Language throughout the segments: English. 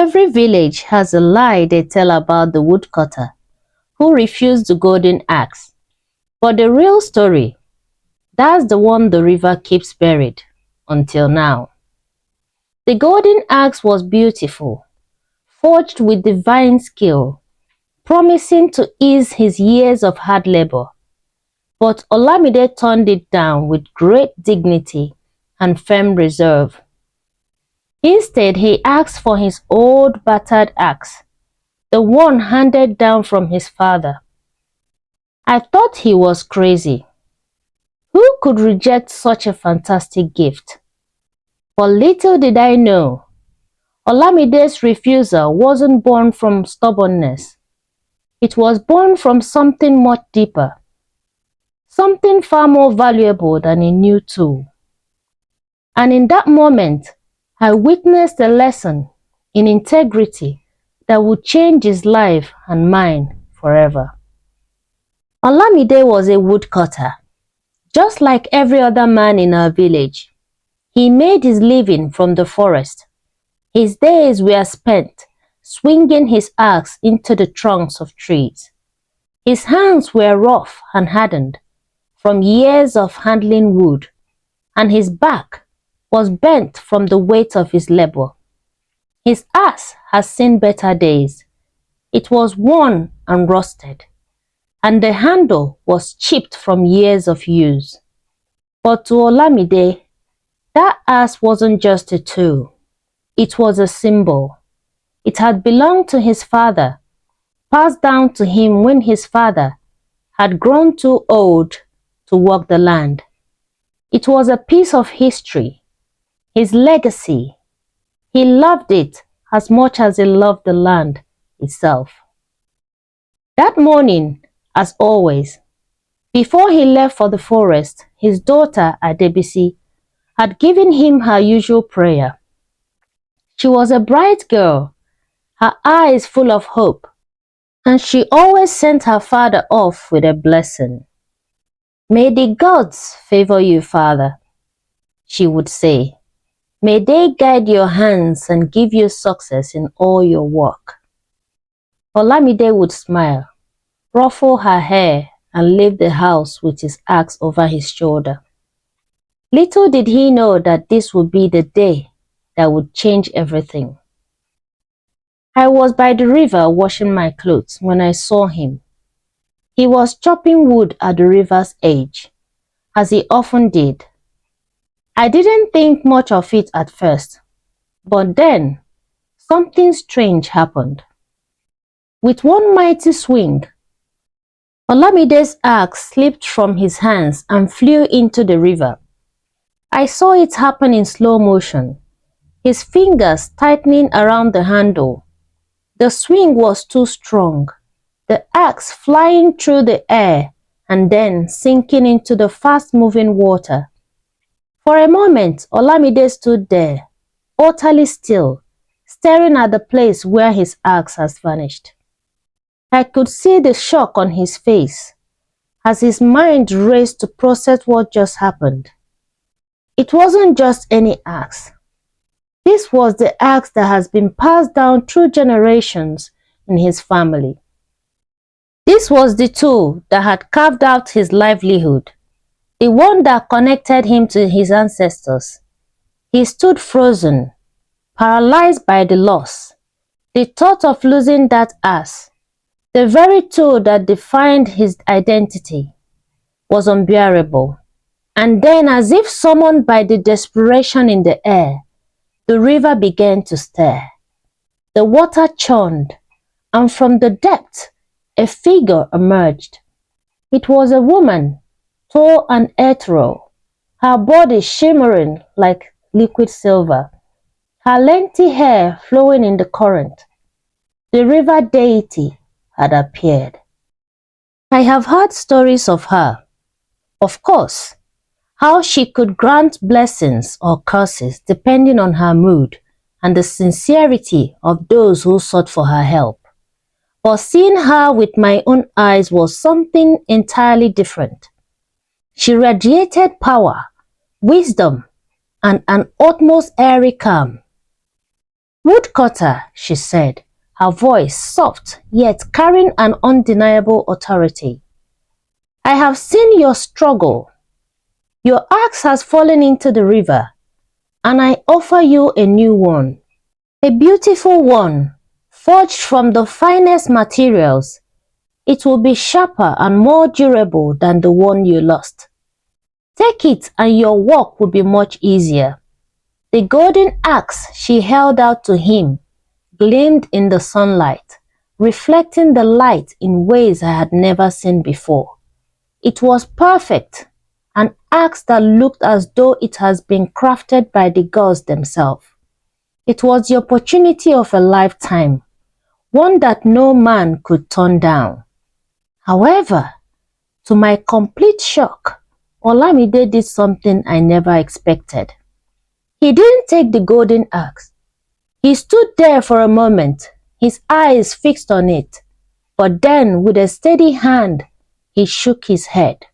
Every village has a lie they tell about the woodcutter who refused the golden axe. But the real story, that's the one the river keeps buried until now. The golden axe was beautiful, forged with divine skill, promising to ease his years of hard labor. But Olamide turned it down with great dignity and firm reserve. Instead, he asked for his old battered axe, the one handed down from his father. I thought he was crazy. Who could reject such a fantastic gift? But little did I know, Olamide's refusal wasn't born from stubbornness. It was born from something much deeper, something far more valuable than a new tool. And in that moment, I witnessed a lesson in integrity that would change his life and mine forever. Olamide was a woodcutter, just like every other man in our village. He made his living from the forest. His days were spent swinging his axe into the trunks of trees. His hands were rough and hardened from years of handling wood, and his back was bent from the weight of his labor. His axe has seen better days. It was worn and rusted, and the handle was chipped from years of use. But to Olamide, that axe wasn't just a tool. It was a symbol. It had belonged to his father, passed down to him when his father had grown too old to work the land. It was a piece of history, his legacy. He loved it as much as he loved the land itself. That morning, as always, before he left for the forest, his daughter Adebisi had given him her usual prayer. She was a bright girl, her eyes full of hope, and she always sent her father off with a blessing. "May the gods favor you, father," she would say. "May they guide your hands and give you success in all your work." Olamide would smile, ruffle her hair, and leave the house with his axe over his shoulder. Little did he know that this would be the day that would change everything. I was by the river washing my clothes when I saw him. He was chopping wood at the river's edge, as he often did. I didn't think much of it at first, but then something strange happened. With one mighty swing, Olamide's axe slipped from his hands and flew into the river. I saw it happen in slow motion, his fingers tightening around the handle. The swing was too strong, the axe flying through the air and then sinking into the fast-moving water. For a moment, Olamide stood there, utterly still, staring at the place where his axe has vanished. I could see the shock on his face as his mind raced to process what just happened. It wasn't just any axe. This was the axe that has been passed down through generations in his family. This was the tool that had carved out his livelihood, the one that connected him to his ancestors. He stood frozen, paralyzed by the loss. The thought of losing that axe, the very tool that defined his identity, was unbearable. And then, as if summoned by the desperation in the air, the river began to stir. The water churned, and from the depths, a figure emerged. It was a woman, tall and ethereal, her body shimmering like liquid silver, her lengthy hair flowing in the current. The river deity had appeared. I have heard stories of her. Of course, how she could grant blessings or curses depending on her mood and the sincerity of those who sought for her help. But seeing her with my own eyes was something entirely different. She radiated power, wisdom, and an utmost airy calm. "Woodcutter," she said, her voice soft yet carrying an undeniable authority. "I have seen your struggle. Your axe has fallen into the river, and I offer you a new one. A beautiful one, forged from the finest materials. It will be sharper and more durable than the one you lost. Take it and your work will be much easier." The golden axe she held out to him gleamed in the sunlight, reflecting the light in ways I had never seen before. It was perfect, an axe that looked as though it has been crafted by the gods themselves. It was the opportunity of a lifetime, one that no man could turn down. However, to my complete shock, Olamide did something I never expected. He didn't take the golden axe. He stood there for a moment, his eyes fixed on it, but then with a steady hand, he shook his head.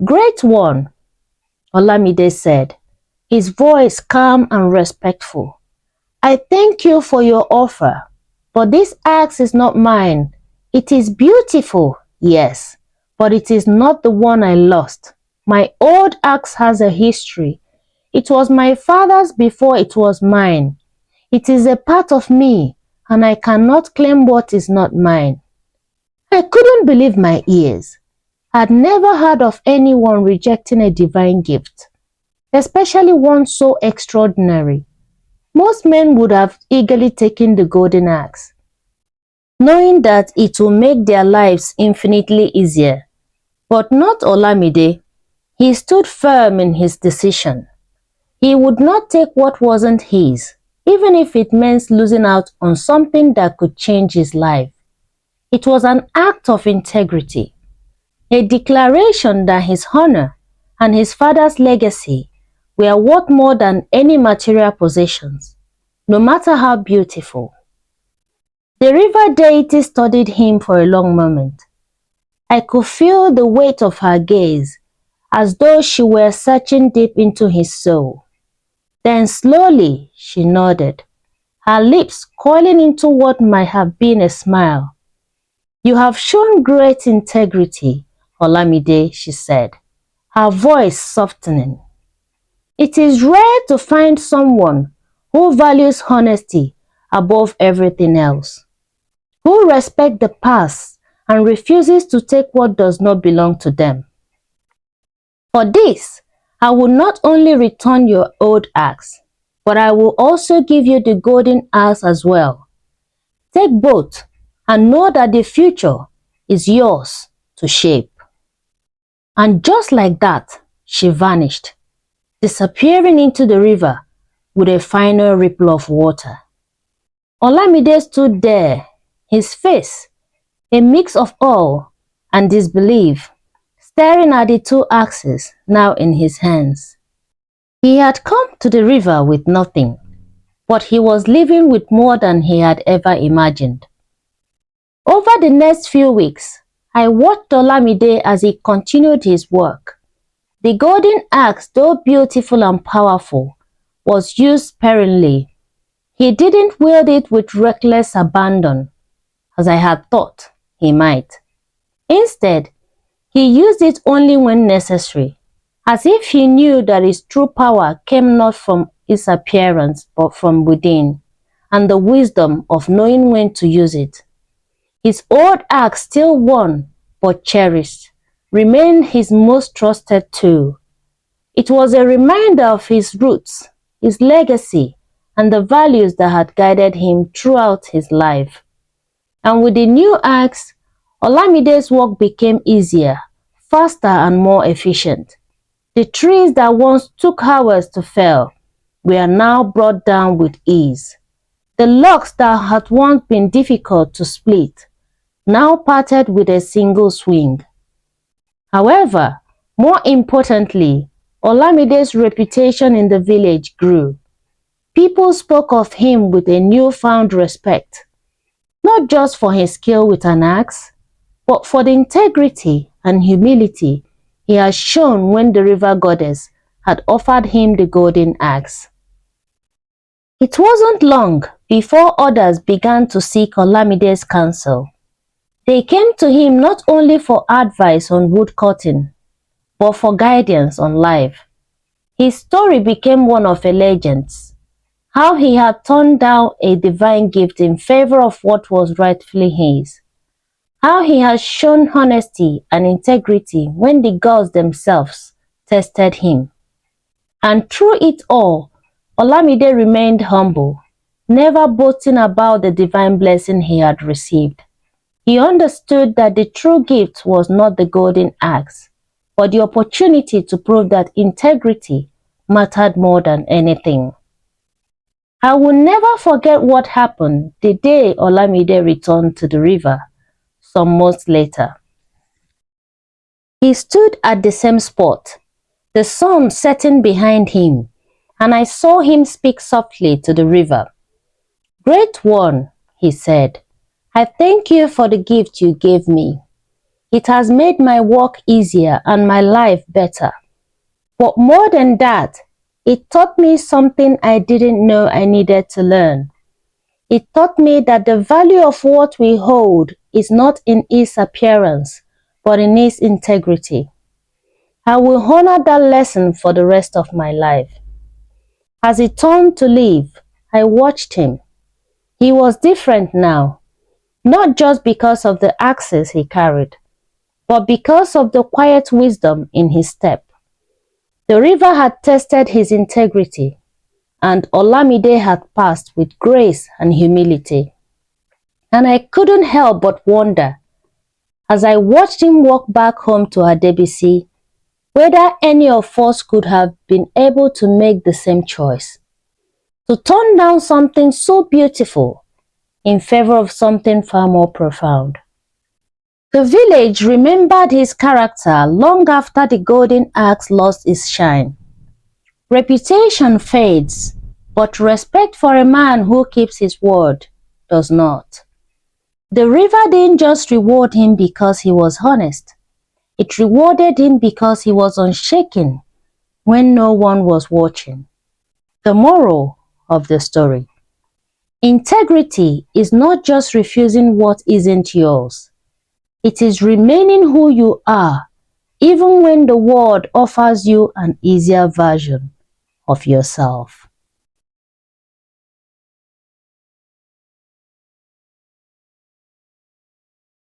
"Great one," Olamide said, his voice calm and respectful. "I thank you for your offer, but this axe is not mine. It is beautiful, yes, but it is not the one I lost. My old axe has a history. It was my father's before it was mine. It is a part of me, and I cannot claim what is not mine." I couldn't believe my ears. I'd never heard of anyone rejecting a divine gift, especially one so extraordinary. Most men would have eagerly taken the golden axe, knowing that it will make their lives infinitely easier. But not Olamide. He stood firm in his decision. He would not take what wasn't his, even if it meant losing out on something that could change his life. It was an act of integrity, a declaration that his honor and his father's legacy were worth more than any material possessions, no matter how beautiful. The river deity studied him for a long moment. I could feel the weight of her gaze, as though she were searching deep into his soul. Then slowly she nodded, her lips coiling into what might have been a smile. "You have shown great integrity, Olamide," she said, her voice softening. "It is rare to find someone who values honesty above everything else, who respects the past and refuses to take what does not belong to them. For this, I will not only return your old axe, but I will also give you the golden axe as well. Take both and know that the future is yours to shape." And just like that, she vanished, disappearing into the river with a final ripple of water. Olamide stood there, his face a mix of awe and disbelief, staring at the two axes now in his hands. He had come to the river with nothing, but he was leaving with more than he had ever imagined. Over the next few weeks, I watched Olamide as he continued his work. The golden axe, though beautiful and powerful, was used sparingly. He didn't wield it with reckless abandon, as I had thought he might. Instead, he used it only when necessary, as if he knew that his true power came not from its appearance but from within, and the wisdom of knowing when to use it. His old axe, still worn but cherished, remained his most trusted tool. It was a reminder of his roots, his legacy, and the values that had guided him throughout his life. And with the new axe, Olamide's work became easier, faster, and more efficient. The trees that once took hours to fell were now brought down with ease. The logs that had once been difficult to split now parted with a single swing. However, more importantly, Olamide's reputation in the village grew. People spoke of him with a newfound respect, not just for his skill with an axe, but for the integrity and humility he had shown when the river goddess had offered him the golden axe. It wasn't long before others began to seek Olamide's counsel. They came to him not only for advice on woodcutting, but for guidance on life. His story became one of a legends, how he had turned down a divine gift in favor of what was rightfully his, how he had shown honesty and integrity when the gods themselves tested him. And through it all, Olamide remained humble, never boasting about the divine blessing he had received. He understood that the true gift was not the golden axe, but the opportunity to prove that integrity mattered more than anything. I will never forget what happened the day Olamide returned to the river some months later. He stood at the same spot, the sun setting behind him, and I saw him speak softly to the river. "Great one," he said, "I thank you for the gift you gave me. It has made my work easier and my life better. But more than that, it taught me something I didn't know I needed to learn. It taught me that the value of what we hold is not in its appearance, but in its integrity. I will honor that lesson for the rest of my life." As he turned to leave, I watched him. He was different now, not just because of the axes he carried, but because of the quiet wisdom in his step. The river had tested his integrity, and Olamide had passed with grace and humility. And I couldn't help but wonder, as I watched him walk back home to Adebisi, whether any of us could have been able to make the same choice. To turn down something so beautiful in favor of something far more profound. The village remembered his character long after the golden axe lost its shine. Reputation fades, but respect for a man who keeps his word does not. The river didn't just reward him because he was honest. It rewarded him because he was unshaken when no one was watching. The moral of the story: integrity is not just refusing what isn't yours. It is remaining who you are, even when the world offers you an easier version of yourself.